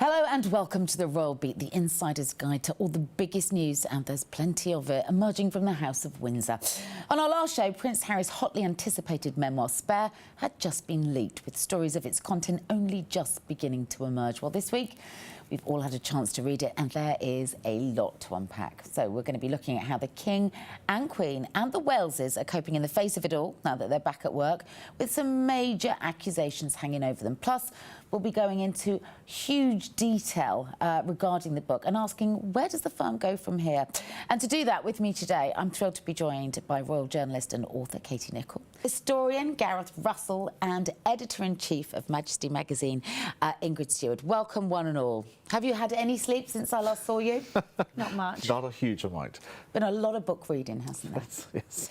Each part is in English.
Hello and welcome to the Royal Beat, the insider's guide to all the biggest news, and there's plenty of it emerging from the House of Windsor. On our last show, Prince Harry's hotly anticipated memoir, Spare, had just been leaked, with stories of its content only just beginning to emerge. Well, this week, we've all had a chance to read it, and there is a lot to unpack. So we're going to be looking at how the King and Queen and the Waleses are coping in the face of it all, now that they're back at work, with some major accusations hanging over them. Plus, we'll be going into huge detail regarding the book and asking, where does the firm go from here? And to do that with me today, I'm thrilled to be joined by royal journalist and author Katie Nicholl, historian Gareth Russell, and editor-in-chief of Majesty magazine, Ingrid Seward. Welcome, one and all. Have you had any sleep since I last saw you? Not much. Not a huge amount. Been a lot of book reading, hasn't there? Yes.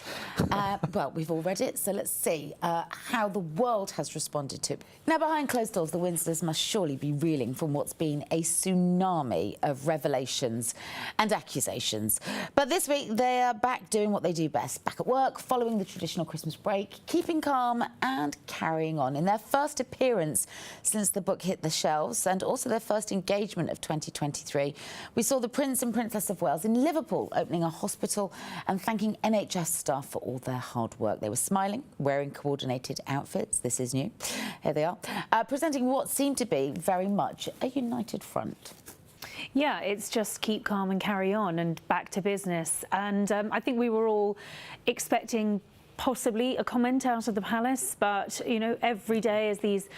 Well, we've all read it, so let's see how the world has responded to it. Now, behind closed doors, the Windsors must surely be reeling from what's been a tsunami of revelations and accusations. But this week, they are back doing what they do best, back at work, following the traditional Christmas break, keeping calm and carrying on. In their first appearance since the book hit the shelves, and also their first engagement of 2023, we saw the Prince and Princess of Wales in Liverpool opening a hospital and thanking NHS staff for all their hard work. They were smiling, wearing coordinated outfits. This is new. Here they are, presenting what seemed to be very much a united front. Yeah, it's just keep calm and carry on and back to business. And I think we were all expecting possibly a comment out of the palace, but you know, every day as these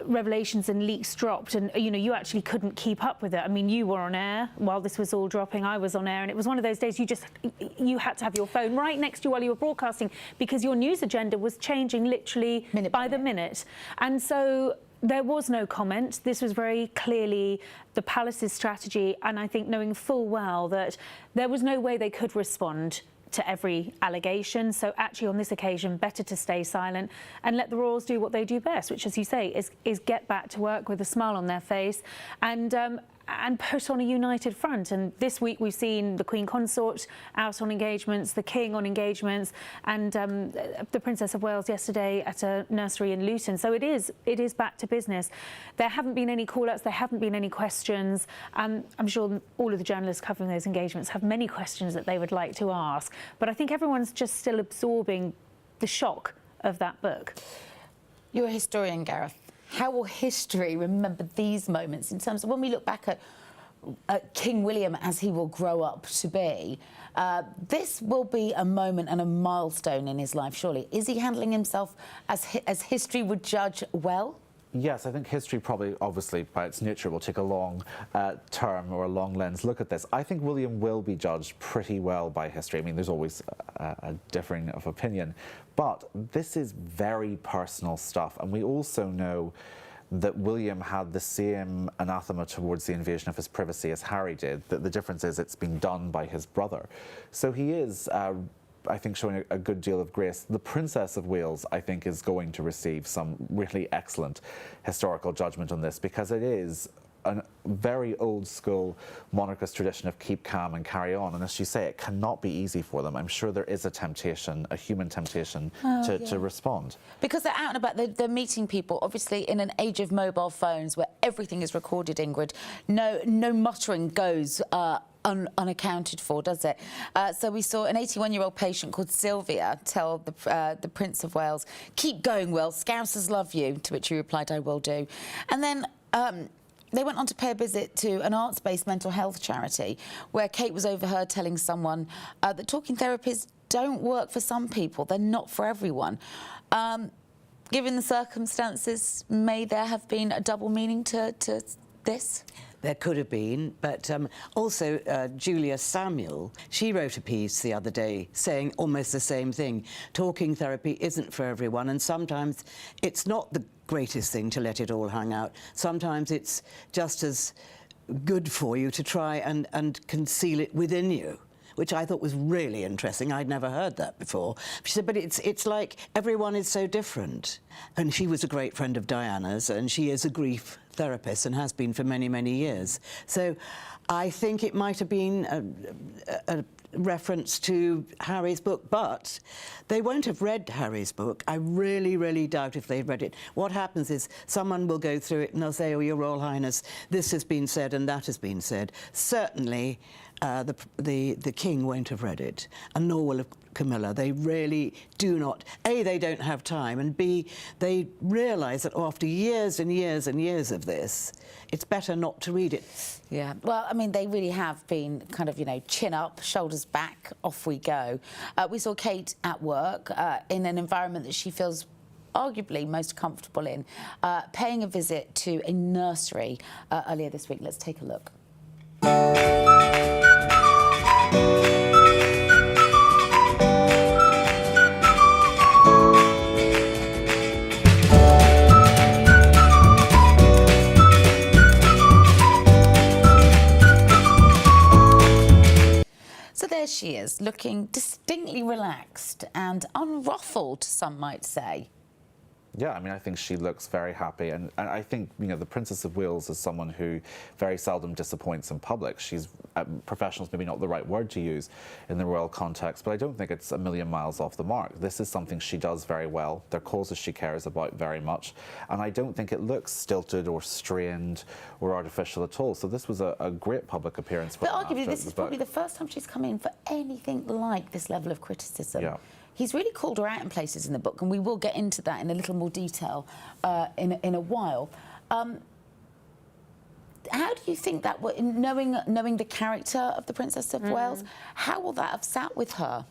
revelations and leaks dropped, and you know, you actually couldn't keep up with it. I mean, you were on air while this was all dropping. I was on air, and it was one of those days you had to have your phone right next to you while you were broadcasting, because your news agenda was changing literally by the minute. And so there was no comment. This was very clearly the palace's strategy, and I think knowing full well that there was no way they could respond to every allegation. So actually on this occasion, better to stay silent and let the royals do what they do best, which, as you say, is get back to work with a smile on their face and put on a united front. And this week we've seen the Queen Consort out on engagements, the King on engagements, and the Princess of Wales yesterday at a nursery in Luton. So it is back to business. There haven't been any call-outs, there haven't been any questions. I'm sure all of the journalists covering those engagements have many questions that they would like to ask. But I think everyone's just still absorbing the shock of that book. You're a historian, Gareth. How will history remember these moments in terms of when we look back at King William as he will grow up to be? This will be a moment and a milestone in his life, surely. Is he handling himself as history would judge well? Yes, I think history probably, obviously, by its nature, will take a long term or a long lens look at this. I think William will be judged pretty well by history. I mean, there's always a differing of opinion. But this is very personal stuff. And we also know that William had the same anathema towards the invasion of his privacy as Harry did. The difference is it's been done by his brother. So he is I think showing a good deal of grace. The Princess of Wales, I think, is going to receive some really excellent historical judgment on this, because it is a very old school monarchist tradition of keep calm and carry on. And as you say, it cannot be easy for them. I'm sure there is a temptation, a human temptation, to respond. Because they're out and about, they're meeting people, obviously in an age of mobile phones where everything is recorded, Ingrid. No muttering goes unaccounted for, does it? So we saw an 81-year-old patient called Sylvia tell the Prince of Wales, "Keep going, Will, Scousers love you," to which he replied, "I will do." And then they went on to pay a visit to an arts-based mental health charity where Kate was overheard telling someone that talking therapies don't work for some people, they're not for everyone. Given the circumstances, may there have been a double meaning to this? There could have been, but also Julia Samuel, she wrote a piece the other day saying almost the same thing. Talking therapy isn't for everyone, and sometimes it's not the greatest thing to let it all hang out. Sometimes it's just as good for you to try and conceal it within you, which I thought was really interesting. I'd never heard that before. She said, but it's like everyone is so different. And she was a great friend of Diana's, and she is a grief therapist and has been for many, many years. So I think it might have been a reference to Harry's book, but they won't have read Harry's book. I really, really doubt if they've read it. What happens is someone will go through it and they'll say, oh, Your Royal Highness, this has been said and that has been said. Certainly, the King won't have read it, and nor will have Camilla. They really do not. A, they don't have time, and B, they realise that after years and years and years of this, it's better not to read it. Yeah, well, I mean, they really have been kind of, you know, chin up, shoulders back, off we go. We saw Kate at work in an environment that she feels arguably most comfortable in, paying a visit to a nursery earlier this week. Let's take a look. So there she is, looking distinctly relaxed and unruffled, some might say. Yeah, I mean, I think she looks very happy, and I think, you know, the Princess of Wales is someone who very seldom disappoints in public. She's, professional's maybe not the right word to use in the royal context, but I don't think it's a million miles off the mark. This is something she does very well. They're causes she cares about very much, and I don't think it looks stilted or strained or artificial at all. So this was a great public appearance for But her arguably, after this the is probably book. the first time she's come in for anything like this level of criticism. Yeah. He's really called her out in places in the book, and we will get into that in a little more detail in a while. How do you think that, knowing the character of the Princess of Wales, how will that have sat with her?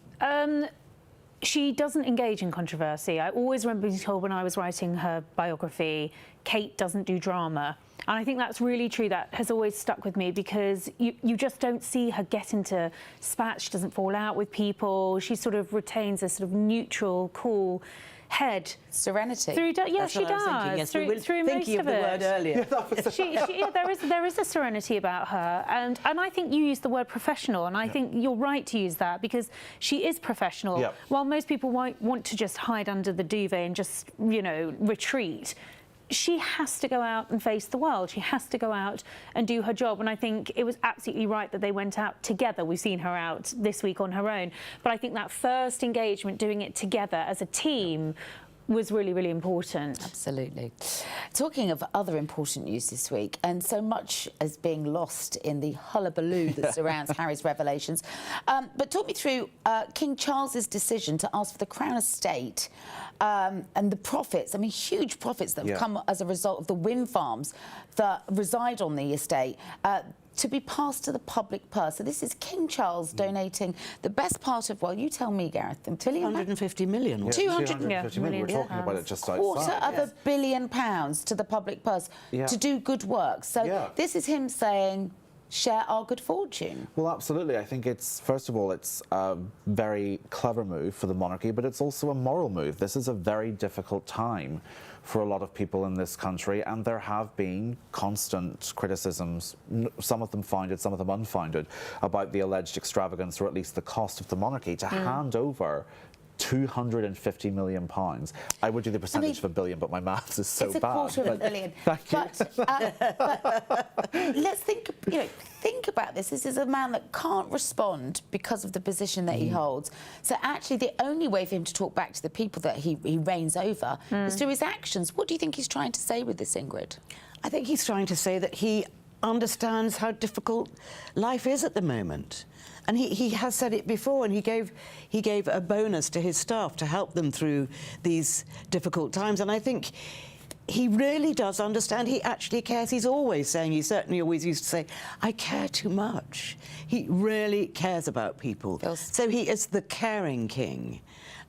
She doesn't engage in controversy. I always remember being told when I was writing her biography, Kate doesn't do drama. And I think that's really true. That has always stuck with me, because you just don't see her get into spats. She doesn't fall out with people. She sort of retains a sort of neutral, cool head. Serenity. Yeah, she does. Yes, through most thinking of the word earlier. Yeah, there is a serenity about her, and I think you used the word professional, and I think you're right to use that, because she is professional. Yep. While most people might want to just hide under the duvet and just, you know, retreat, she has to go out and face the world. She has to go out and do her job. And I think it was absolutely right that they went out together. We've seen her out this week on her own. But I think that first engagement, doing it together as a team, was really, really important. Absolutely. Talking of other important news this week, and so much is being lost in the hullabaloo that surrounds Harry's revelations. But talk me through King Charles's decision to ask for the Crown Estate and the profits, I mean, huge profits that have come as a result of the wind farms that reside on the estate, to be passed to the public purse. So this is King Charles donating the best part of, well, you tell me, Gareth, £1 billion? 150 million. Yeah, 250 million. We're million talking about it just £250 outside. million to the public purse to do good work. So this is him saying, share our good fortune. Well, absolutely. I think it's, first of all, it's a very clever move for the monarchy, but it's also a moral move. This is a very difficult time for a lot of people in this country, and there have been constant criticisms, some of them founded, some of them unfounded, about the alleged extravagance, or at least the cost of the monarchy, to hand over £250 million. I would do the percentage of a billion, but my maths is so bad. It's a quarter of a billion. Thank you. But let's think about this. This is a man that can't respond because of the position that he holds. So actually, the only way for him to talk back to the people that he reigns over is through his actions. What do you think he's trying to say with this, Ingrid? I think he's trying to say that he understands how difficult life is at the moment. And he has said it before, and he gave a bonus to his staff to help them through these difficult times. And I think he really does understand. He actually cares. He's always saying, he certainly always used to say, I care too much. He really cares about people. So he is the caring king.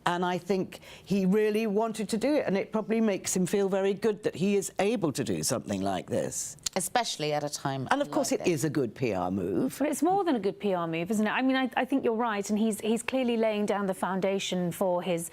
And I think he really wanted to do it, and it probably makes him feel very good that he is able to do something like this. Especially at a time And of course like it is a good PR move. But it's more than a good PR move, isn't it? I mean, I think you're right, and he's clearly laying down the foundation for his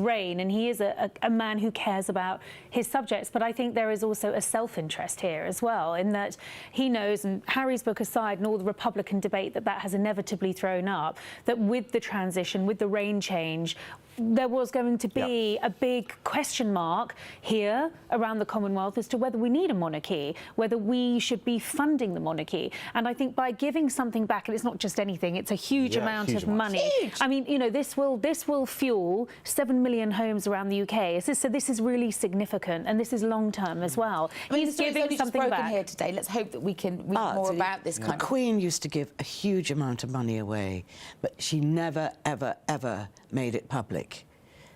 reign, and he is a man who cares about his subjects. But I think there is also a self-interest here as well, in that he knows, and Harry's book aside, and all the Republican debate that has inevitably thrown up, that with the transition, with the reign change, there was going to be a big question mark here around the Commonwealth as to whether we need a monarchy, whether we should be funding the monarchy. And I think by giving something back, and it's not just anything, it's a huge amount of money. Huge. I mean, you know, this will fuel 7 million homes around the UK. So this is really significant, and this is long term as well. I mean, He's the story's giving only just something broken back. here today. Let's hope that we can read more about this kind The of... Queen used to give a huge amount of money away, but she never, ever, ever made it public.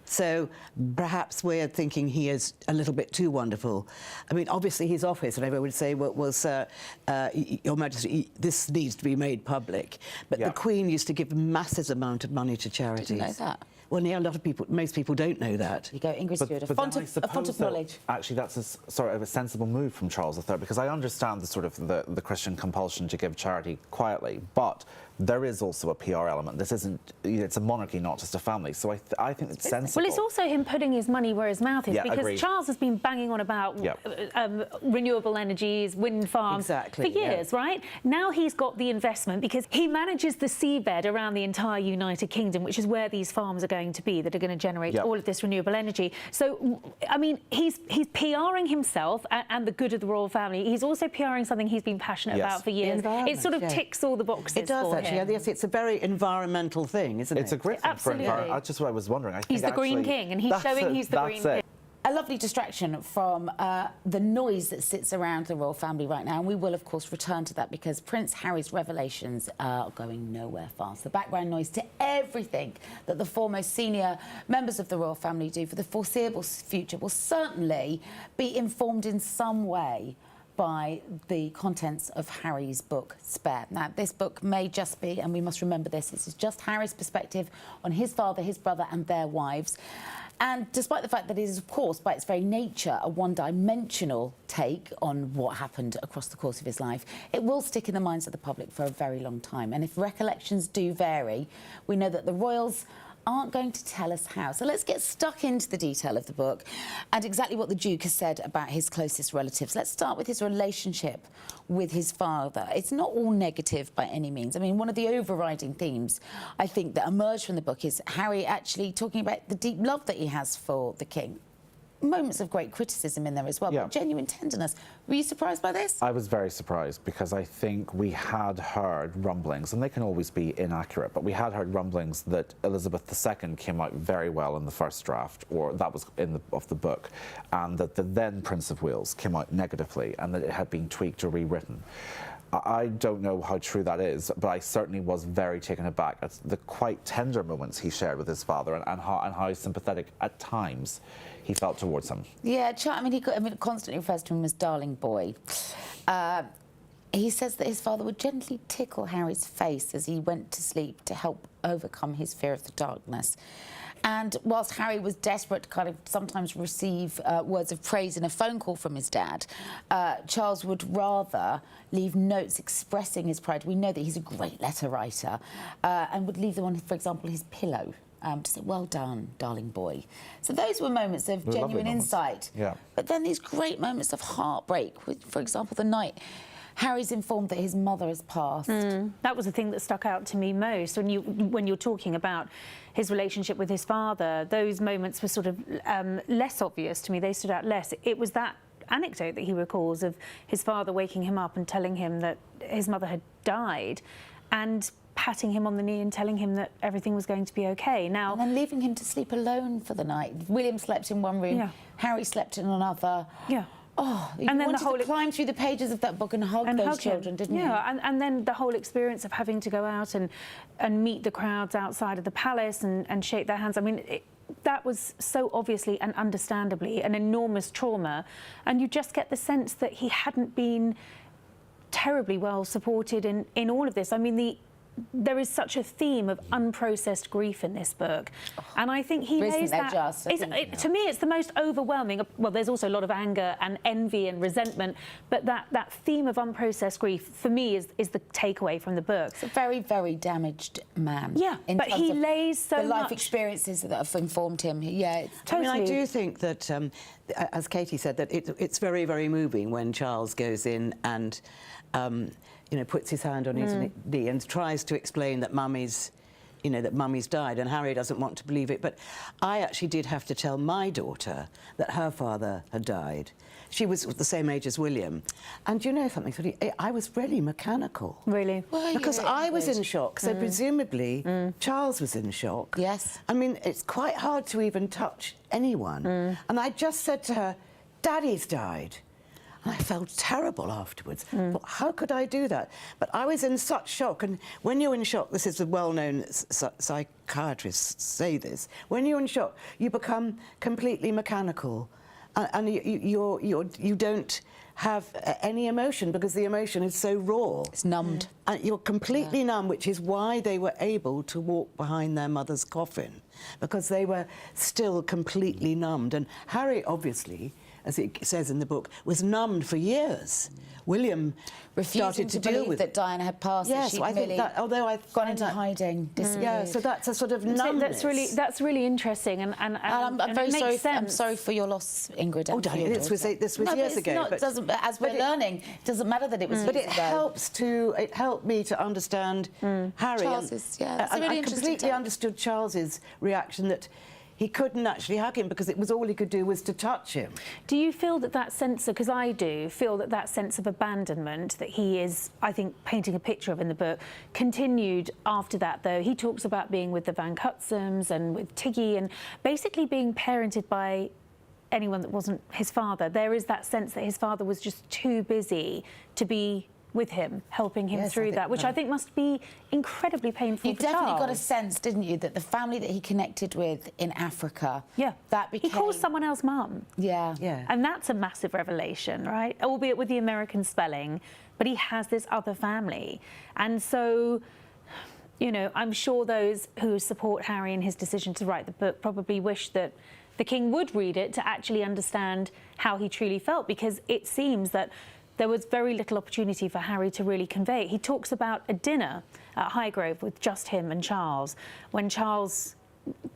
So perhaps we're thinking he is a little bit too wonderful. I mean, obviously his office, and everyone would say, well, sir, Your Majesty, this needs to be made public. But the Queen used to give a massive amount of money to charities. Didn't know that. Well, yeah, a lot of people, most people don't know that. You go, Ingrid Seward, a font of knowledge. Actually, that's sort of a sensible move from Charles III, because I understand the sort of the Christian compulsion to give charity quietly, but there is also a PR element. This isn't, it's a monarchy, not just a family. So I think it's sensible. Well, it's also him putting his money where his mouth is, because agreed. Charles has been banging on about renewable energies, wind farms for years, right? Now he's got the investment because he manages the seabed around the entire United Kingdom, which is where these farms are going to be that are going to generate all of this renewable energy. So, I mean, he's PRing himself and the good of the royal family. He's also PRing something he's been passionate about for years. It sort of ticks all the boxes. It does, for actually. him. Yes, it's a very environmental thing, isn't it? It's a great thing for Absolutely. environment. That's just what I was wondering. I think He's the Green King, and he's showing he's the Green King. A lovely distraction from the noise that sits around the royal family right now, and we will, of course, return to that because Prince Harry's revelations are going nowhere fast. The background noise to everything that the foremost senior members of the royal family do for the foreseeable future will certainly be informed in some way by the contents of Harry's book, Spare. Now, this book may just be, and we must remember this is just Harry's perspective on his father, his brother and their wives. And despite the fact that it is, of course, by its very nature, a one-dimensional take on what happened across the course of his life, it will stick in the minds of the public for a very long time. And if recollections do vary, we know that the royals aren't going to tell us how. So let's get stuck into the detail of the book and exactly what the Duke has said about his closest relatives. Let's start with his relationship with his father. It's not all negative by any means. I mean, one of the overriding themes, I think, that emerged from the book is Harry actually talking about the deep love that he has for the king. Moments of great criticism in there as well, but genuine tenderness. Were you surprised by this? I was very surprised because I think we had heard rumblings, and they can always be inaccurate, but we had heard rumblings that Elizabeth II came out very well in the first draft, or that was of the book, and that the then Prince of Wales came out negatively, and that it had been tweaked or rewritten. I don't know how true that is, but I certainly was very taken aback at the quite tender moments he shared with his father and how sympathetic at times he felt towards him. Yeah, he constantly refers to him as darling boy. He says that his father would gently tickle Harry's face as he went to sleep to help overcome his fear of the darkness. And whilst Harry was desperate to kind of sometimes receive words of praise in a phone call from his dad, Charles would rather leave notes expressing his pride. We know that he's a great letter writer and would leave them on, for example, his pillow to say, well done, darling boy. So those were moments of genuine insight. Yeah. But then these great moments of heartbreak, with, for example, the night Harry's informed that his mother has passed. That was the thing that stuck out to me most when you're talking about his relationship with his father. Those moments were sort of less obvious to me. They stood out less. It was that anecdote that he recalls of his father waking him up and telling him that his mother had died, and patting him on the knee and telling him that everything was going to be okay. Now, and then leaving him to sleep alone for the night. William slept in one room, Harry slept in another. Yeah. Oh, you wanted to climb through the pages of that book and hug those children, didn't you? Yeah, and then the whole experience of having to go out and meet the crowds outside of the palace and shake their hands. I mean, that was so obviously and understandably an enormous trauma, and you just get the sense that he hadn't been terribly well supported in all of this. I mean, there is such a theme of unprocessed grief in this book, and I think he lays that. To me, it's the most overwhelming. Well, there's also a lot of anger and envy and resentment, but that theme of unprocessed grief for me is the takeaway from the book. It's a very, very damaged man. Yeah, but he lays so much. The life experiences that have informed him. Yeah, totally. I mean, I do think that, as Katie said, that it's very, very moving when Charles goes in and you know, puts his hand on his knee and tries to explain that Mummy's you know, that mummy's died, and Harry doesn't want to believe it. But I actually did have to tell my daughter that her father had died. She was the same age as William. And you know something, Sophie, I was really mechanical. Really? Because I was in shock, so presumably Charles was in shock. Yes. I mean, it's quite hard to even touch anyone. And I just said to her, Daddy's died. And I felt terrible afterwards. But how could I do that? But I was in such shock. And when you're in shock, this is a well-known psychiatrists say this. When you're in shock, you become completely mechanical. And you don't have any emotion because the emotion is so raw. It's numbed. And you're completely numb, which is why they were able to walk behind their mother's coffin, because they were still completely numbed. And Harry, obviously, as it says in the book, was numbed for years. William refusing started to deal with that it. Diana had passed. Yes, I think that, although I've gone into hiding, disappeared. yeah, so that's a sort of numbness. That's really interesting, and I'm very it makes sorry. sense. I'm sorry for your loss, Ingrid. Oh, darling, this was no, years ago. Not, but doesn't, as we're learning, it doesn't matter that it was. But years ago. it helped me to understand Harry. Charles's, yeah, that's a and really I interesting completely take. understood Charles's reaction that he couldn't actually hug him because it was all he could do was to touch him. Do you feel that sense of, because I do feel that sense of abandonment that he is, I think, painting a picture of in the book, continued after that, though? He talks about being with the Van Cutsums and with Tiggy and basically being parented by anyone that wasn't his father. There is that sense that his father was just too busy to be with him, helping him through that, which I think must be incredibly painful You for definitely Charles. got a sense, didn't you, that the family that he connected with in Africa, that became... He calls someone else mum. Yeah. Yeah. And that's a massive revelation, right? Albeit with the American spelling, but he has this other family. And so, you know, I'm sure those who support Harry in his decision to write the book probably wish that the king would read it to actually understand how he truly felt, because it seems that there was very little opportunity for Harry to really convey. He talks about a dinner at Highgrove with just him and Charles, when Charles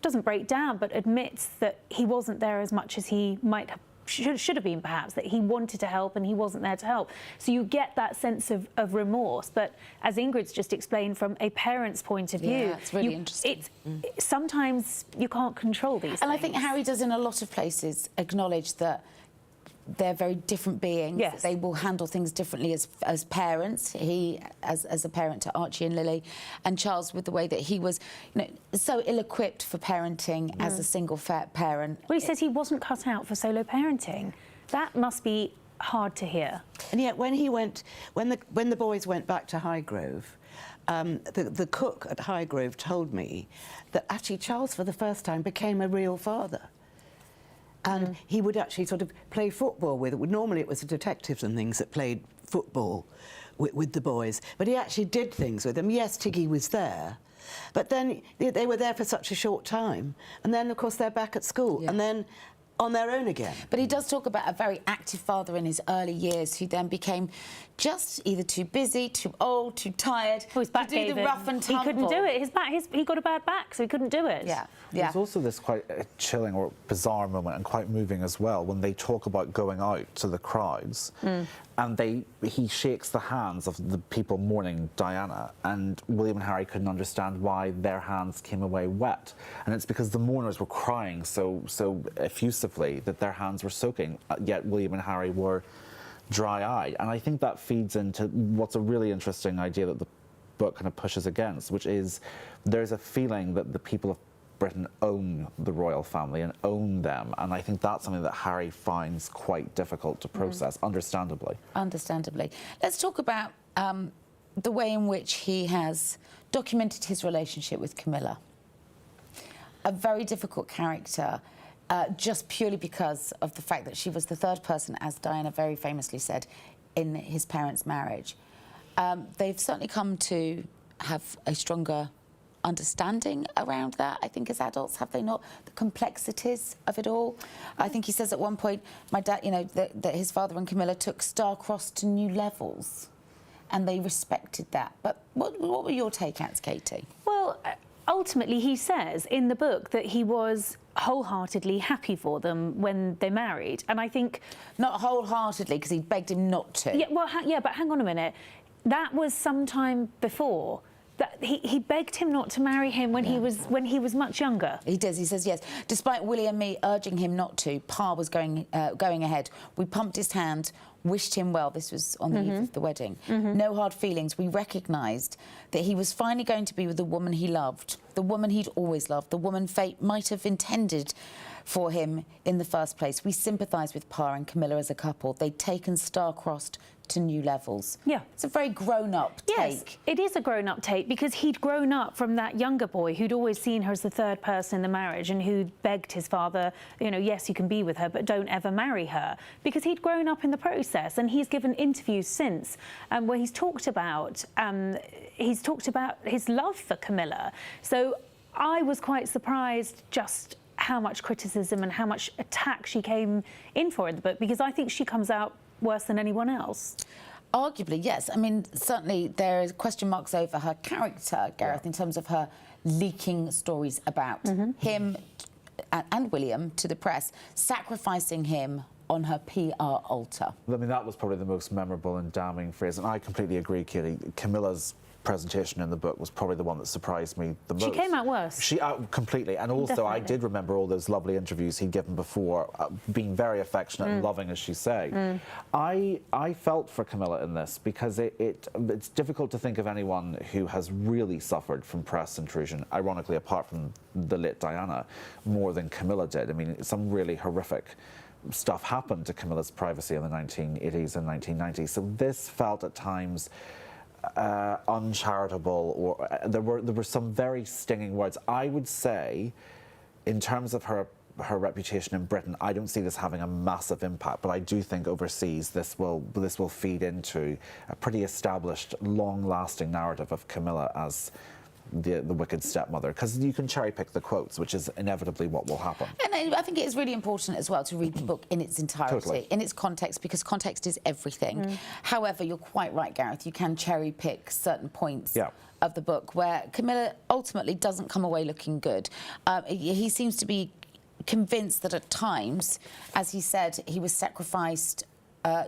doesn't break down, but admits that he wasn't there as much as he might have, should have been, perhaps, that he wanted to help and he wasn't there to help. So you get that sense of remorse. But as Ingrid's just explained, from a parent's point of view, Yeah, it's really interesting. Sometimes you can't control these things. And I think Harry does, in a lot of places, acknowledge that they're very different beings. Yes. They will handle things differently as parents. He, as a parent to Archie and Lily, and Charles, with the way that he was, you know, so ill-equipped for parenting as a single parent. Well, he says he wasn't cut out for solo parenting. That must be hard to hear. And yet, when the boys went back to Highgrove, the cook at Highgrove told me that actually Charles, for the first time, became a real father. And he would actually sort of play football with it. Normally it was the detectives and things that played football with the boys. But he actually did things with them. Yes, Tiggy was there. But then they were there for such a short time. And then, of course, they're back at school. Yeah. And then on their own again. But he does talk about a very active father in his early years who then became just either too busy, too old, too tired Well, his back to do gave the him. rough and tumble. He couldn't do it. His back, he got a bad back, so he couldn't do it. Yeah, yeah. There's also this quite chilling or bizarre moment, and quite moving as well, when they talk about going out to the crowds, and he shakes the hands of the people mourning Diana, and William and Harry couldn't understand why their hands came away wet, and it's because the mourners were crying so effusively that their hands were soaking, yet William and Harry were dry-eyed. And I think that feeds into what's a really interesting idea that the book kind of pushes against, which is there's a feeling that the people of Britain own the royal family and own them, and I think that's something that Harry finds quite difficult to process, understandably. Understandably. Let's talk about the way in which he has documented his relationship with Camilla. A very difficult character, just purely because of the fact that she was the third person, as Diana very famously said, in his parents' marriage. They've certainly come to have a stronger understanding around that, I think, as adults, have they not? The complexities of it all. I think he says at one point, my dad, you know, that his father and Camilla took star-crossed to new levels, and they respected that. But what were your take-outs, Katie? Well, ultimately, he says in the book that he was wholeheartedly happy for them when they married, and I think... Not wholeheartedly, because he begged him not to. Yeah, well, but hang on a minute. That was some time before. that he begged him not to marry him when he was much younger. He does. He says yes. Despite Willie and me urging him not to, Pa was going ahead. We pumped his hand, wished him well. This was on the eve of the wedding. No hard feelings. We recognised that he was finally going to be with the woman he loved, the woman he'd always loved, the woman fate might have intended for him in the first place. We sympathised with Pa and Camila as a couple. They'd taken star-crossed to new levels. Yeah. It's a very grown-up take. Yes, it is a grown-up take, because he'd grown up from that younger boy who'd always seen her as the third person in the marriage and who begged his father, you know, yes, you can be with her, but don't ever marry her, because he'd grown up in the process. And he's given interviews since where he's talked about his love for Camila. So I was quite surprised just how much criticism and how much attack she came in for in the book, because I think she comes out worse than anyone else. Arguably, yes. I mean, certainly there are question marks over her character, Gareth, in terms of her leaking stories about him and William to the press, sacrificing him on her PR altar. I mean, that was probably the most memorable and damning phrase, and I completely agree, Katie. Camilla's presentation in the book was probably the one that surprised me the most. She came out worse. She completely, and also Definitely. I did remember all those lovely interviews he'd given before, being very affectionate and loving, as she say. I felt for Camila in this, because it's difficult to think of anyone who has really suffered from press intrusion, ironically, apart from the late Diana, more than Camila did. I mean, some really horrific stuff happened to Camilla's privacy in the 1980s and 1990s. So this felt at times uncharitable, or there were some very stinging words. I would say, in terms of her reputation in Britain, I don't see this having a massive impact, but I do think overseas this will feed into a pretty established, long-lasting narrative of Camila as the wicked stepmother, because you can cherry pick the quotes, which is inevitably what will happen. And I think it is really important as well to read the book in its entirety, in its context, because context is everything. However, you're quite right, Gareth, you can cherry pick certain points of the book where Camila ultimately doesn't come away looking good. He seems to be convinced that at times, as he said, he was sacrificed.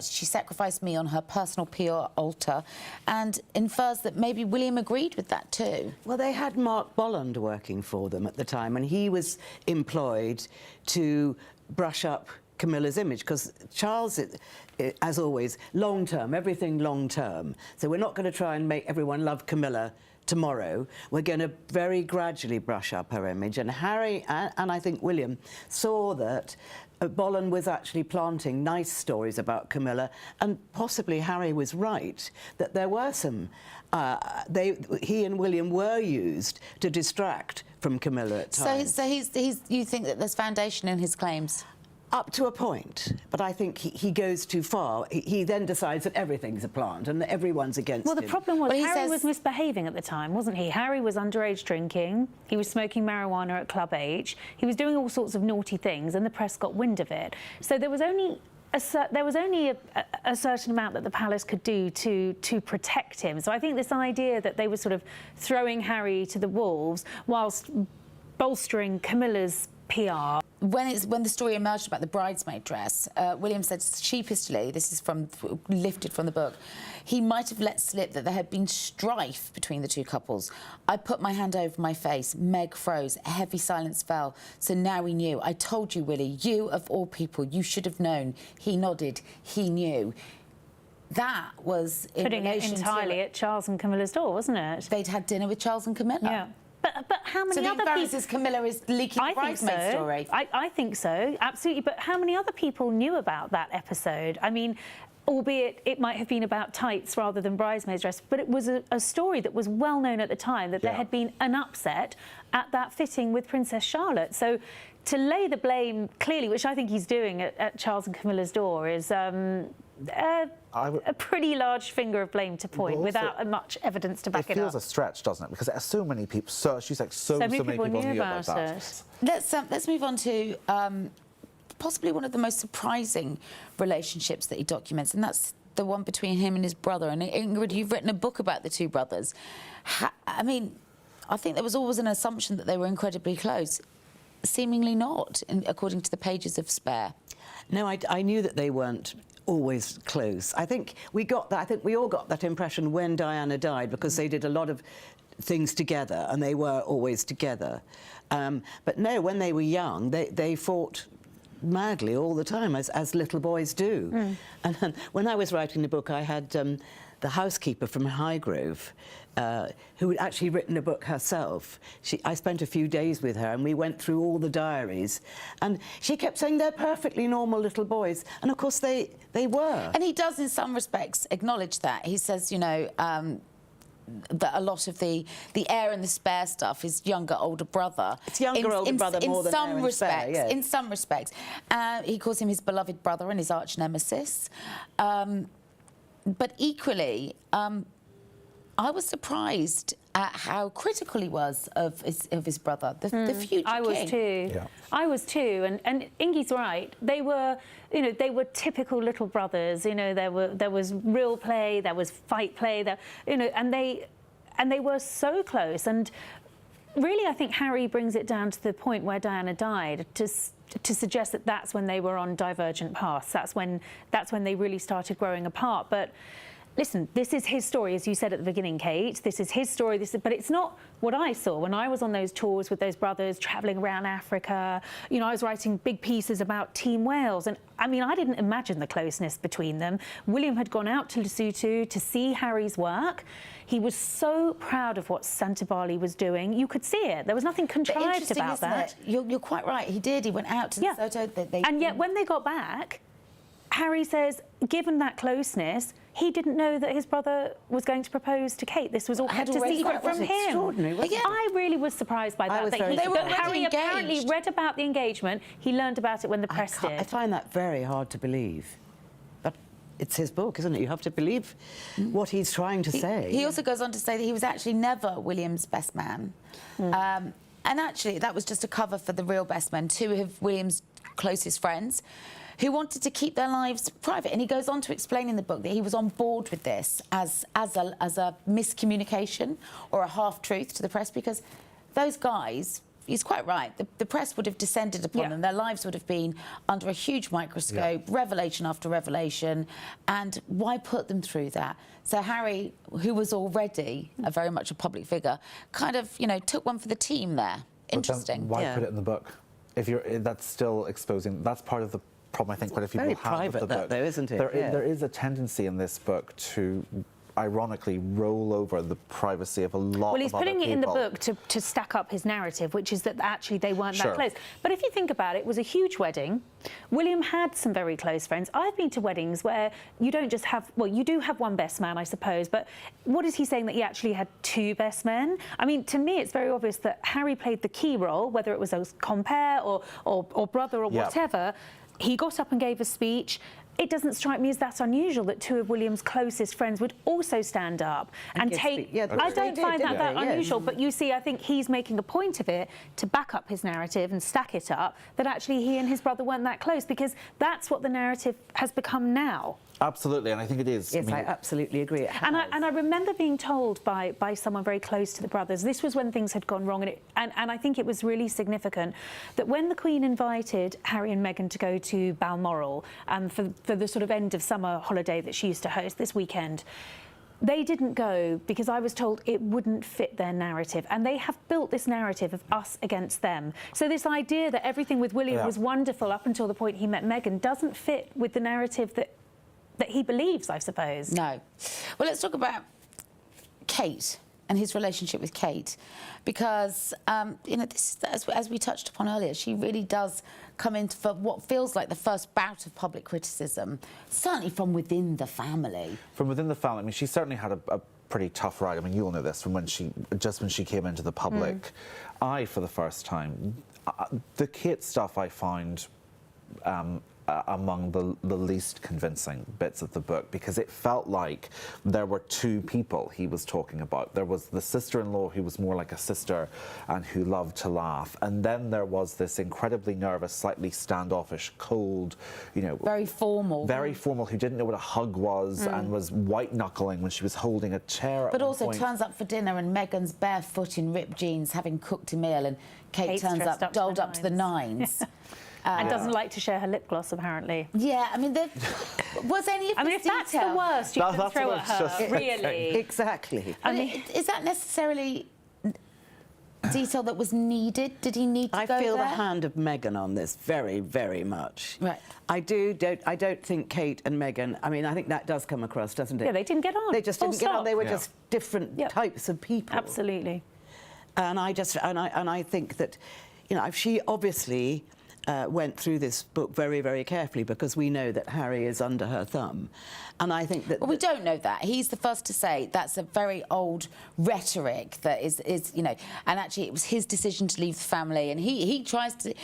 She sacrificed me on her personal PR altar, and infers that maybe William agreed with that too. Well, they had Mark Bolland working for them at the time, and he was employed to brush up Camilla's image, because Charles, as always, long-term, everything long-term. So we're not going to try and make everyone love Camila tomorrow. We're going to very gradually brush up her image. And Harry and I think William saw that Bolland was actually planting nice stories about Camila, and possibly Harry was right, that there were some, he and William were used to distract from Camila at times. So you think that there's foundation in his claims? Up to a point, but I think he goes too far. He then decides that everything's a plant and that everyone's against him. Well, the problem was Harry was says misbehaving at the time, wasn't he? Harry was underage drinking, he was smoking marijuana at club age, he was doing all sorts of naughty things, and the press got wind of it. So there was only a certain amount that the palace could do to protect him. So I think this idea that they were sort of throwing Harry to the wolves whilst bolstering Camilla's PR. When the story emerged about the bridesmaid dress, William said sheepishly, this is lifted from the book, he might have let slip that there had been strife between the two couples. I put my hand over my face. Meg froze. A heavy silence fell. So now we knew. I told you, Willie, you of all people, you should have known. He nodded. He knew. That was in putting it entirely at Charles and Camilla's door, wasn't it? They'd had dinner with Charles and Camilla. Yeah. But how many other people... So Camilla is leaking the bridesmaid story? I think so, absolutely. But how many other people knew about that episode? I mean, albeit it might have been about tights rather than bridesmaid's dress, but it was a story that was well known at the time, that there had been an upset at that fitting with Princess Charlotte. So to lay the blame clearly, which I think he's doing at Charles and Camilla's door, is a pretty large finger of blame to point without much evidence to back it up. It feels a stretch, doesn't it? Because so many people, so many people knew about that. Let's move on to possibly one of the most surprising relationships that he documents, and that's the one between him and his brother. And Ingrid, you've written a book about the two brothers. I mean, I think there was always an assumption that they were incredibly close. Seemingly not, according to the pages of Spare. No, I knew that they weren't always close. I think we got that. I think we all got that impression when Diana died, because they did a lot of things together, and they were always together. But no, when they were young, they fought madly all the time, as little boys do. And when I was writing the book, I had the housekeeper from Highgrove, who had actually written a book herself. I spent a few days with her, and we went through all the diaries, and she kept saying they're perfectly normal little boys, and of course they were. And he does, in some respects, acknowledge that. He says, you know, that a lot of the heir and the spare stuff is younger, older brother. It's younger, older brother more than heir and spare, yes. In some respects. He calls him his beloved brother and his arch nemesis. But equally, I was surprised at how critical he was of his brother, the future I was king. too. Yeah. I was too, and Ingy's right. They were, you know, they were typical little brothers. You know, there was real play, there was fight play, there, you know, and they were so close. And really, I think Harry brings it down to the point where Diana died to suggest that that's when they were on divergent paths. That's when they really started growing apart. But listen, this is his story, as you said at the beginning, Kate. This is his story. But it's not what I saw when I was on those tours with those brothers, travelling around Africa. You know, I was writing big pieces about Team Wales, and I mean, I didn't imagine the closeness between them. William had gone out to Lesotho to see Harry's work. He was so proud of what Santibali was doing. You could see it. There was nothing contrived about that. You're quite right. He did. He went out to Lesotho. And yet, when they got back, Harry says, given that closeness, he didn't know that his brother was going to propose to Kate. This was all kept a secret from him. Extraordinary, wasn't it? I really was surprised by that. Harry apparently read about the engagement. He learned about it when the press did. I find that very hard to believe. But it's his book, isn't it? You have to believe what he's trying to say. He also goes on to say that he was actually never William's best man. And actually, that was just a cover for The Real Best Men, two of William's closest friends, who wanted to keep their lives private. And he goes on to explain in the book that he was on board with this as a miscommunication or a half-truth to the press, because those guys, he's quite right, the press would have descended upon them. Their lives would have been under a huge microscope, revelation after revelation, and why put them through that? So Harry, who was already very much a public figure, kind of, you know, took one for the team there. Interesting. Why put it in the book? That's still exposing, that's part of the problem I think quite a few people have private, with the book. though, isn't it? There is a tendency in this book to ironically roll over the privacy of a lot of other people. Well, he's putting it in the book to stack up his narrative, which is that actually they weren't that close. But if you think about it, it was a huge wedding. William had some very close friends. I've been to weddings where you don't just have, well, you do have one best man, I suppose, but what is he saying, that he actually had two best men? I mean, to me, it's very obvious that Harry played the key role, whether it was a compere or brother or whatever. He got up and gave a speech. It doesn't strike me as that unusual that two of William's closest friends would also stand up and take... I don't find that unusual, but you see, I think he's making a point of it to back up his narrative and stack it up, that actually he and his brother weren't that close, because that's what the narrative has become now. Absolutely, and I think it is. Yes, I absolutely agree. And I remember being told by someone very close to the brothers, this was when things had gone wrong, and I think it was really significant that when the Queen invited Harry and Meghan to go to Balmoral for the sort of end of summer holiday that she used to host this weekend, they didn't go because I was told it wouldn't fit their narrative. And they have built this narrative of us against them. So this idea that everything with William was wonderful up until the point he met Meghan doesn't fit with the narrative that he believes, I suppose. No. Well, let's talk about Kate and his relationship with Kate, because, you know, this is, as we touched upon earlier, she really does come in for what feels like the first bout of public criticism, certainly from within the family. From within the family, I mean, she certainly had a pretty tough ride. I mean, you'll know this from when she came into the public eye for the first time. The Kate stuff I find among the least convincing bits of the book, because it felt like there were two people he was talking about. There was the sister-in-law who was more like a sister and who loved to laugh, and then there was this incredibly nervous, slightly standoffish, cold, you know, very formal, who didn't know what a hug was and was white-knuckling when she was holding a chair. But also turns up for dinner and Meghan's barefoot in ripped jeans, having cooked a meal, and Kate turns up dolled up to the nines. and doesn't like to share her lip gloss, apparently. Yeah, I mean, was any of I mean, this if that's the detail- worst you can That's throw what at I was her, just really. Exactly. I mean, is that necessarily detail that was needed? Did he need to I go feel there? the hand of Meghan on this very, very much. Right. I don't think Kate and Meghan, I mean, I think that does come across, doesn't it? Yeah, they didn't get on. They just Full didn't get on. stop. They were Yeah. just different Yep. types of people. Absolutely. And I think that, you know, she obviously went through this book very, very carefully because we know that Harry is under her thumb. And I think that... Well, we don't know that. He's the first to say that's a very old rhetoric that is you know, and actually it was his decision to leave the family, and he tries to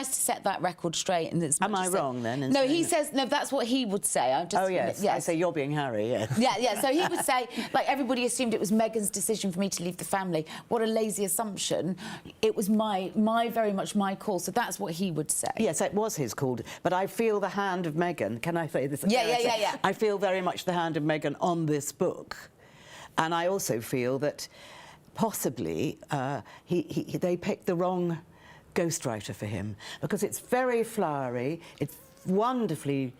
set that record straight. And it's Am I wrong then? in No, saying he that? says no. That's what he would say. I'm just Oh yes, I say you're being Harry. Yeah. Yeah. So he would say, like, everybody assumed it was Meghan's decision for me to leave the family. What a lazy assumption. It was very much my call. So that's what he would say. Yes, it was his call, but I feel the hand of Meghan. Can I say this? Yeah. I feel very much the hand of Meghan on this book, and I also feel that possibly they picked the wrong ghostwriter for him because it's very flowery, it's wonderfully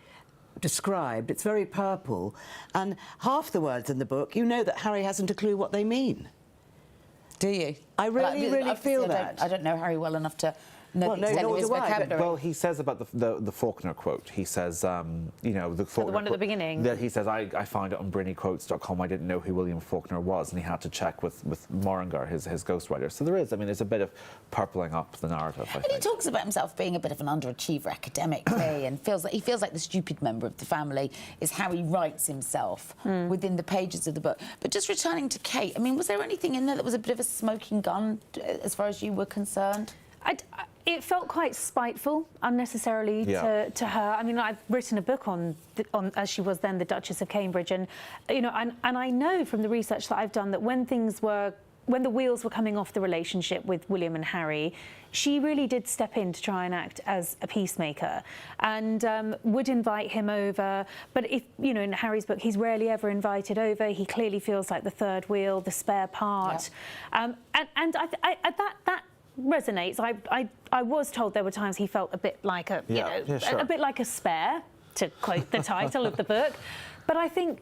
described, it's very purple, and half the words in the book, you know that Harry hasn't a clue what they mean. Do you? I really feel that. I don't know Harry well enough to know Well, the no, extent nor of his do I, but- vocabulary. Well, he says about the Faulkner quote. He says, you know, the Faulkner one at the quote- beginning? That he says, I found it on BrinnyQuotes.com. I didn't know who William Faulkner was, and he had to check with Moringar, his ghostwriter. So there is, I mean, there's a bit of purpling up the narrative, I And he think. talks about himself being a bit of an underachiever academically, and he feels like the stupid member of the family is how he writes himself within the pages of the book. But just returning to Kate, I mean, was there anything in there that was a bit of a smoking gun as far as you were concerned? It felt quite spiteful, unnecessarily, Yeah. to her. I mean, I've written a book on as she was then the Duchess of Cambridge, and you know, and I know from the research that I've done that when the wheels were coming off the relationship with William and Harry, she really did step in to try and act as a peacemaker, and would invite him over. But if you know, in Harry's book, he's rarely ever invited over. He clearly feels like the third wheel, the spare part, and that resonates. I was told there were times he felt a bit like a bit like a spare, to quote the title of the book. But I think,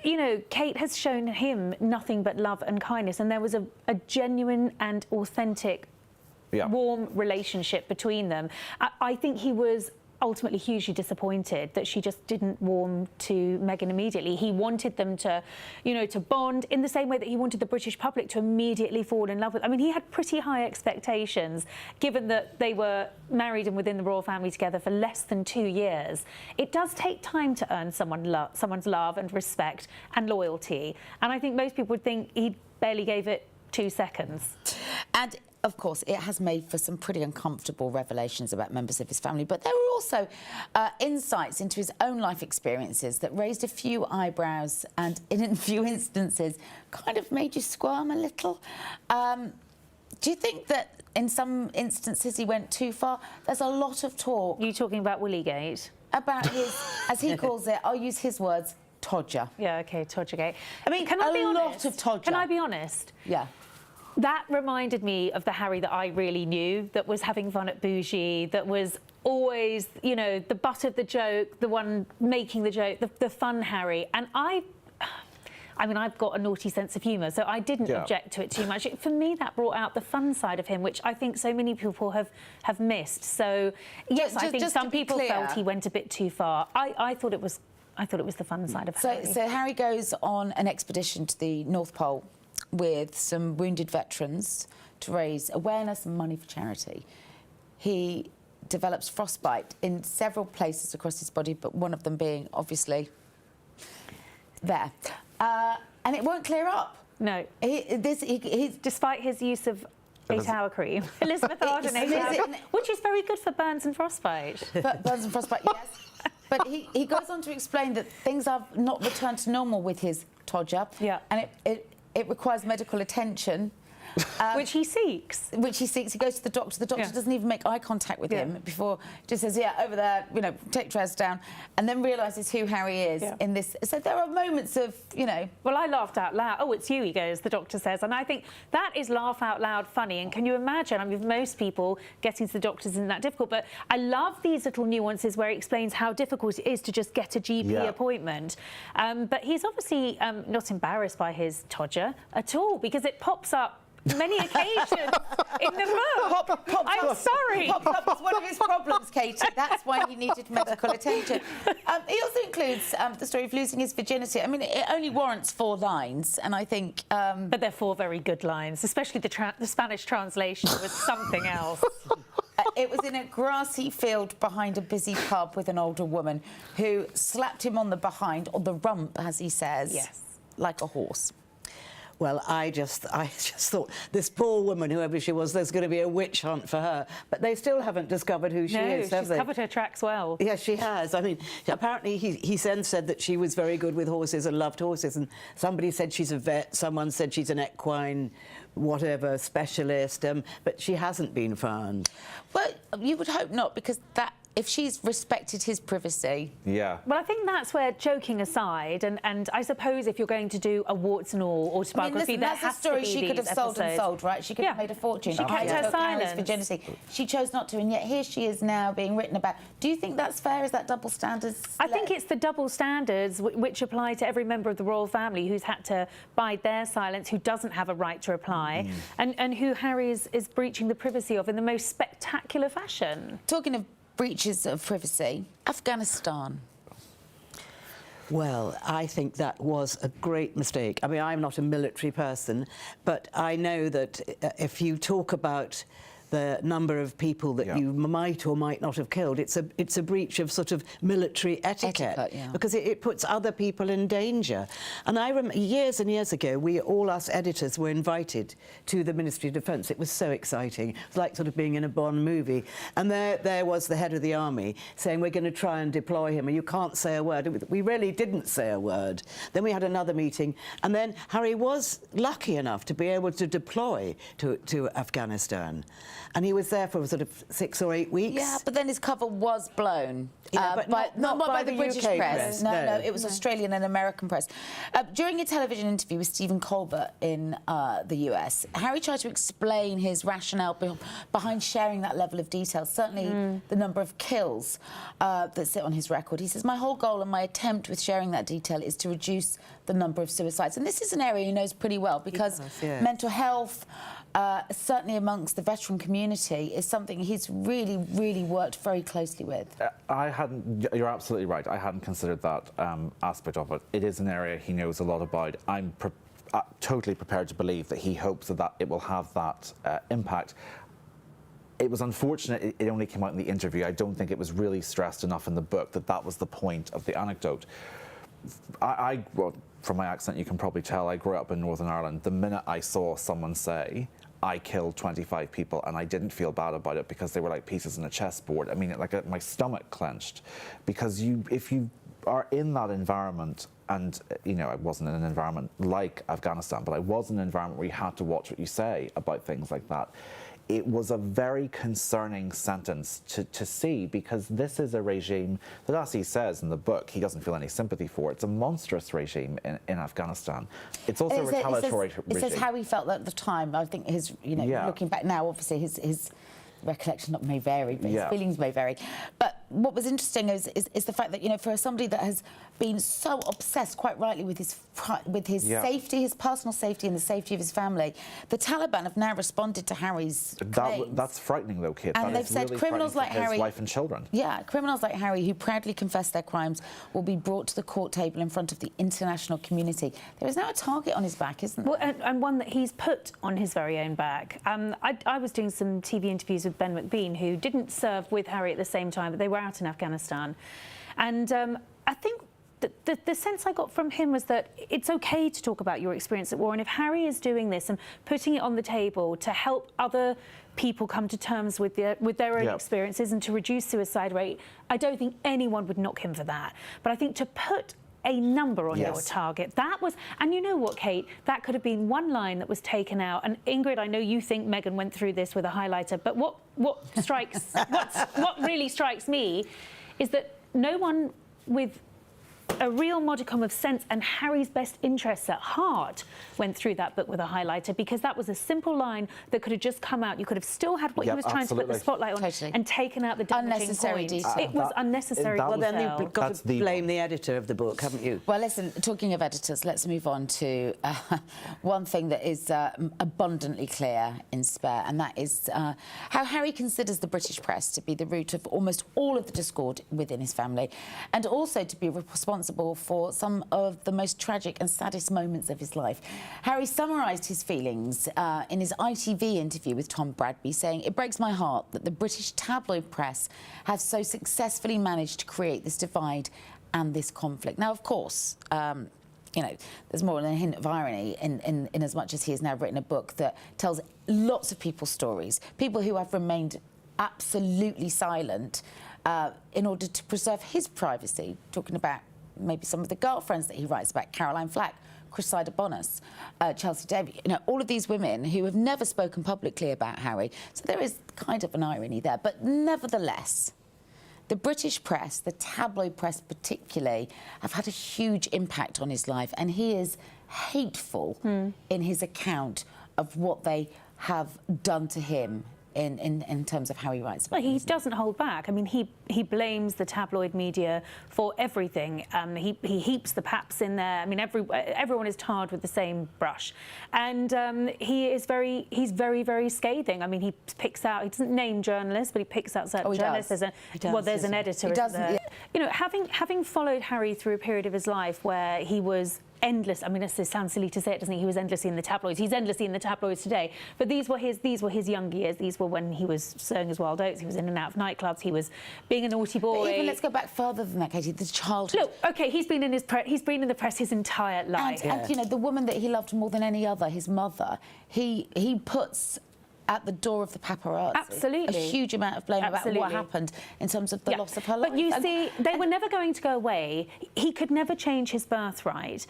you know, Kate has shown him nothing but love and kindness, and there was a genuine and authentic, warm relationship between them. I think he was ultimately hugely disappointed that she just didn't warm to Meghan immediately. He wanted them to, you know, to bond in the same way that he wanted the British public to immediately fall in love with. I mean, he had pretty high expectations, given that they were married and within the royal family together for less than 2 years. It does take time to earn someone's love and respect and loyalty. And I think most people would think he barely gave it 2 seconds. And of course, it has made for some pretty uncomfortable revelations about members of his family, but there were also insights into his own life experiences that raised a few eyebrows and, in a few instances, kind of made you squirm a little. Do you think that in some instances he went too far? There's a lot of talk. You talking about Willygate? About his, as he calls it, I'll use his words, todger. Yeah, okay, Todgergate. I mean, can I be a honest? lot of todger. Can I be honest? Yeah. That reminded me of the Harry that I really knew, that was having fun at Bougie, that was always, you know, the butt of the joke, the one making the joke, the fun Harry. And I mean, I've got a naughty sense of humour, so I didn't object to it too much. For me, that brought out the fun side of him, which I think so many people have missed. So, yes, I think some people felt he went a bit too far. I thought it was the fun side of Harry. So Harry goes on an expedition to the North Pole with some wounded veterans to raise awareness and money for charity. He develops frostbite in several places across his body, but one of them being obviously there. And it won't clear up. No. He's Despite his use of 8-hour cream. Elizabeth Arden 8-hour cream, which is very good for burns and frostbite. Burns and frostbite, yes. But he goes on to explain that things have not returned to normal with his todger. Yeah. And it requires medical attention. Which he seeks. Which he seeks. He goes to the doctor. The doctor doesn't even make eye contact with him before, just says, yeah, over there, you know, take your trousers down, and then realises who Harry is in this. So there are moments of, you know... Well, I laughed out loud. Oh, it's you, he goes, the doctor says. And I think that is laugh out loud funny. And can you imagine, I mean, most people, getting to the doctors isn't that difficult, but I love these little nuances where he explains how difficult it is to just get a GP appointment. But he's obviously not embarrassed by his todger at all, because it pops up many occasions in the book. I'm sorry. Popped up as one of his problems, Katie. That's why he needed medical attention. He also includes the story of losing his virginity. I mean, it only warrants 4 lines, and I think... But they're 4 very good lines, especially the Spanish translation was something else. It was in a grassy field behind a busy pub with an older woman who slapped him on the behind, or the rump, as he says, like a horse. Well, I just thought, this poor woman, whoever she was, there's going to be a witch hunt for her. But they still haven't discovered who she is, have they? She's covered her tracks well. Yes, she has. I mean, apparently he then said that she was very good with horses and loved horses. And somebody said she's a vet, someone said she's an equine, whatever, specialist. But she hasn't been found. Well, you would hope not, because that... If she's respected his privacy... Yeah. Well, I think that's where, joking aside, and I suppose if you're going to do a warts and all autobiography, there has to be that's a story she could have sold and sold, right? She could have made a fortune. She kept her silence. Virginity. She chose not to, and yet here she is now being written about. Do you think that's fair? Is that double standards? I think it's the double standards which apply to every member of the royal family who's had to bide their silence, who doesn't have a right to reply, and who Harry is breaching the privacy of in the most spectacular fashion. Talking of breaches of privacy, Afghanistan. Well, I think that was a great mistake. I mean, I'm not a military person, but I know that if you talk about the number of people that you might or might not have killed, it's a breach of sort of military etiquette because it puts other people in danger. And I remember years and years ago, all us editors were invited to the Ministry of Defence. It was so exciting. It was like sort of being in a Bond movie. And there was the head of the army saying, we're going to try and deploy him, and you can't say a word. We really didn't say a word. Then we had another meeting, and then Harry was lucky enough to be able to deploy to Afghanistan. And he was there for sort of 6 or 8 weeks. Yeah, but then his cover was blown. Yeah, but not by the the British UK press. press. No, it was Australian and American press. During a television interview with Stephen Colbert in the US, Harry tried to explain his rationale behind sharing that level of detail, certainly the number of kills that sit on his record. He says, my whole goal and my attempt with sharing that detail is to reduce the number of suicides. And this is an area he knows pretty well, because mental health, certainly amongst the veteran community, is something he's really, really worked very closely with. You're absolutely right. I hadn't considered that aspect of it. It is an area he knows a lot about. I'm totally prepared to believe that he hopes that it will have that impact. It was unfortunate it only came out in the interview. I don't think it was really stressed enough in the book that was the point of the anecdote. Well, from my accent, you can probably tell I grew up in Northern Ireland. The minute I saw someone say, I killed 25 people, and I didn't feel bad about it because they were like pieces in a chessboard. I mean, my stomach clenched, because if you are in that environment, and you know, I wasn't in an environment like Afghanistan, but I was in an environment where you had to watch what you say about things like that. It was a very concerning sentence to see, because this is a regime that, as he says in the book, he doesn't feel any sympathy for. It's a monstrous regime in Afghanistan. It's also a retaliatory regime. It says how he felt at the time. I think his, you know, looking back now, obviously his recollection may vary, but his feelings may vary. But what was interesting is the fact that, you know, for somebody that has been so obsessed, quite rightly, with his safety, his personal safety and the safety of his family, the Taliban have now responded to Harry's claims. That's frightening, though, Kate. And they've said really criminals like Harry, his wife and children. Yeah, criminals like Harry who proudly confess their crimes will be brought to the court table in front of the international community. There is now a target on his back, isn't there? Well, and one that he's put on his very own back. I was doing some TV interviews with Ben McBean, who didn't serve with Harry at the same time, but they were out in Afghanistan. And I think the sense I got from him was that it's okay to talk about your experience at war, and if Harry is doing this and putting it on the table to help other people come to terms with their own experiences and to reduce suicide rate, I don't think anyone would knock him for that. But I think to put a number on Yes. your target. That was, and you know what, Kate, that could have been one line that was taken out. And Ingrid, I know you think Meghan went through this with a highlighter, but what really strikes me is that no one with a real modicum of sense and Harry's best interests at heart went through that book with a highlighter, because that was a simple line that could have just come out. You could have still had what he was trying to put the spotlight on and taken out the damaging Unnecessary points. detail. It was unnecessary. that Well, was- then you've got That's to the blame one. the editor of the book, haven't you? Well, listen, talking of editors, let's move on to one thing that is abundantly clear in Spare, and that is how Harry considers the British press to be the root of almost all of the discord within his family, and also to be responsible for some of the most tragic and saddest moments of his life. Harry summarised his feelings in his ITV interview with Tom Bradby, saying, "It breaks my heart that the British tabloid press have so successfully managed to create this divide and this conflict." Now, of course, you know, there's more than a hint of irony in as much as he has now written a book that tells lots of people's stories, people who have remained absolutely silent in order to preserve his privacy, talking about maybe some of the girlfriends that he writes about, Caroline Flack, Crusade Bonus, Chelsea Davy, you know, all of these women who have never spoken publicly about Harry. So there is kind of an irony there. But nevertheless, the British press, the tabloid press particularly, have had a huge impact on his life, and he is hateful in his account of what they have done to him in terms of how he writes about Well, he things. doesn't hold back. I mean, he blames the tabloid media for everything. He heaps the paps in there. I mean, everyone is tarred with the same brush, and he's very, very scathing. I mean, he picks out. He doesn't name journalists, but he picks out certain he journalists. does. There's an editor. He doesn't. there. You know, having followed Harry through a period of his life where he was endless. I mean, it sounds silly to say it, doesn't it? He was endlessly in the tabloids. He's endlessly in the tabloids today. But these were his young years. These were when he was sowing his wild oats. He was in and out of nightclubs. He was being a naughty boy. But even let's go back further than that, Katie. The childhood. Look, okay, he's been in the press his entire life. And you know, the woman that he loved more than any other, his mother, he puts at the door of the paparazzi. Absolutely. A huge amount of blame about what happened in terms of the loss of her life. But you see, they were never going to go away. He could never change his birthright.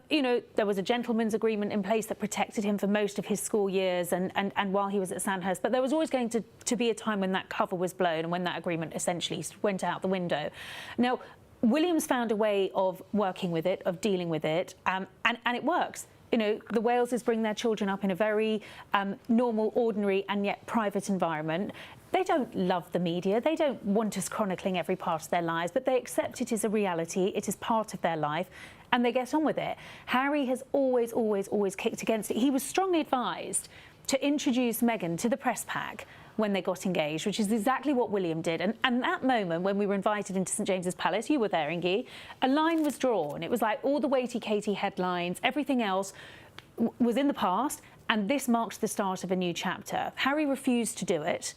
You know, there was a gentleman's agreement in place that protected him for most of his school years and while he was at Sandhurst. But there was always going to be a time when that cover was blown and when that agreement essentially went out the window. Now, William's found a way of working with it, of dealing with it, and it works. You know, the Waleses bring their children up in a very normal, ordinary and yet private environment. They don't love the media. They don't want us chronicling every part of their lives, but they accept it as a reality. It is part of their life, and they get on with it. Harry has always kicked against it. He was strongly advised to introduce Meghan to the press pack when they got engaged, which is exactly what William did. And that moment when we were invited into St James's Palace, you were there, Ingy, a line was drawn. It was like all the weighty Katie headlines, everything else was in the past, and this marked the start of a new chapter. Harry refused to do it.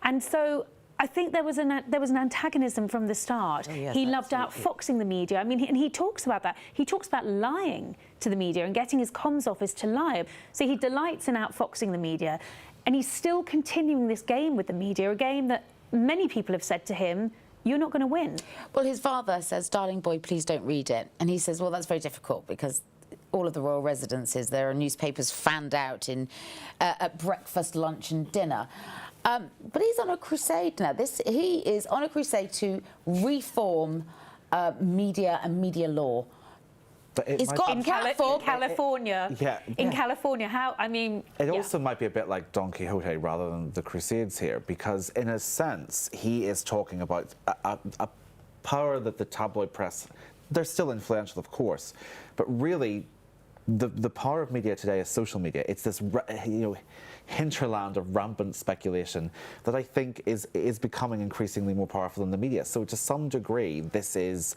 And so I think there was an antagonism from the start. Oh, yes, he loved absolutely. outfoxing the media. I mean, and he talks about that. He talks about lying to the media and getting his comms office to lie. So he delights in outfoxing the media. And he's still continuing this game with the media, a game that many people have said to him, you're not going to win. Well, his father says, "Darling boy, please don't read it." And he says, well, that's very difficult because all of the royal residences, there are newspapers fanned out at breakfast, lunch and dinner. But he's on a crusade now. He is on a crusade to reform media and media law. But it He's might got be- a platform. In California. Yeah. California, how, I mean... It also might be a bit like Don Quixote rather than the Crusades here, because in a sense, he is talking about a power that the tabloid press, they're still influential, of course, but really, the power of media today is social media. It's this, hinterland of rampant speculation that I think is becoming increasingly more powerful than the media. So to some degree, this is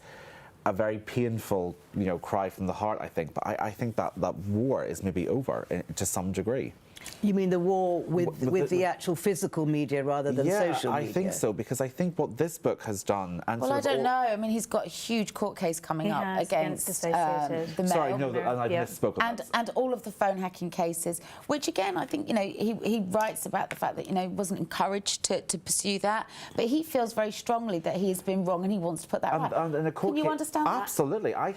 a very painful, cry from the heart, I think. But I think that war is maybe over to some degree. You mean the war with the actual physical media rather than social media? Yeah, I think so, because I think what this book has done... And well, I don't know. I mean, he's got a huge court case coming up against Associated. the Mail. Sorry, no, I misspoke on that. And all of the phone hacking cases, which, again, I think, you know, he writes about the fact that, you know, he wasn't encouraged to pursue that, but he feels very strongly that he has been wrong and he wants to put that right. And Can you understand that? Absolutely. I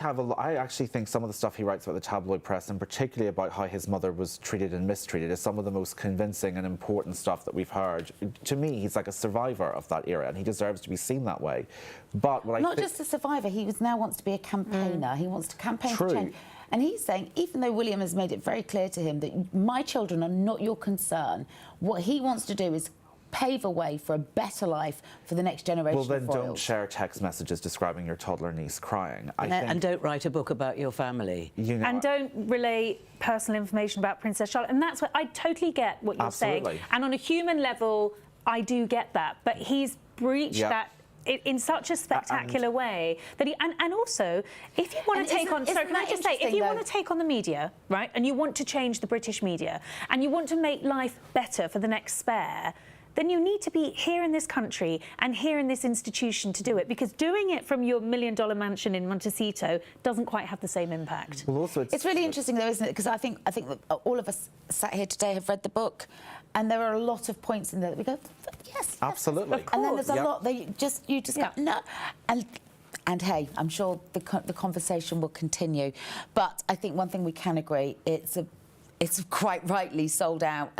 actually think some of the stuff he writes about the tabloid press, and particularly about how his mother was treated and mistreated, is some of the most convincing and important stuff that we've heard. To me, he's like a survivor of that era, and he deserves to be seen that way. But what Not just a survivor, he now wants to be a campaigner. He wants to campaign for change. And he's saying, even though William has made it very clear to him that my children are not your concern, what he wants to do is pave a way for a better life for the next generation. Well, then of royals. don't share text messages describing your toddler niece crying. And don't write a book about your family. You know, and don't relay personal information about Princess Charlotte. And that's what I totally get what you're saying. And on a human level, I do get that. But he's breached that in such a spectacular way that he and also, if you want to take on, sorry, can I just say, if you want to take on the media, right, and you want to change the British media, and you want to make life better for the next spare, then you need to be here in this country and here in this institution to do it, because doing it from your $1 million mansion in Montecito doesn't quite have the same impact. Well, also it's really interesting, though, isn't it? Because I think that all of us sat here today have read the book, and there are a lot of points in there that we go, yes, absolutely, and then there's a lot that you just go, no, and hey, I'm sure the conversation will continue. But I think one thing we can agree, it's quite rightly sold out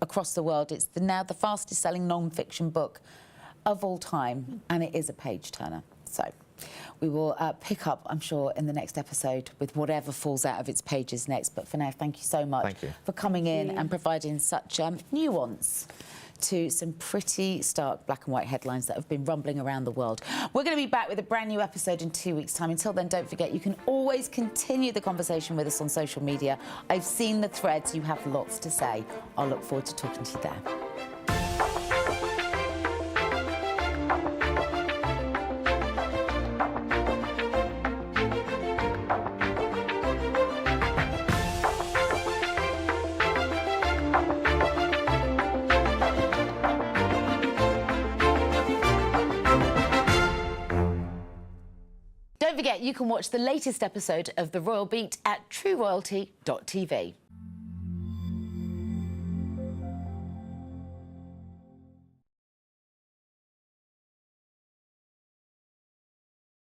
across the world. It's now the fastest selling non-fiction book of all time, and it is a page-turner. So we will pick up, I'm sure, in the next episode with whatever falls out of its pages next. But for now, thank you so much for coming in and providing such nuance to some pretty stark black and white headlines that have been rumbling around the world. We're going to be back with a brand new episode in 2 weeks' time. Until then, don't forget, you can always continue the conversation with us on social media. I've seen the threads. You have lots to say. I'll look forward to talking to you there. Don't forget, you can watch the latest episode of The Royal Beat at trueroyalty.tv.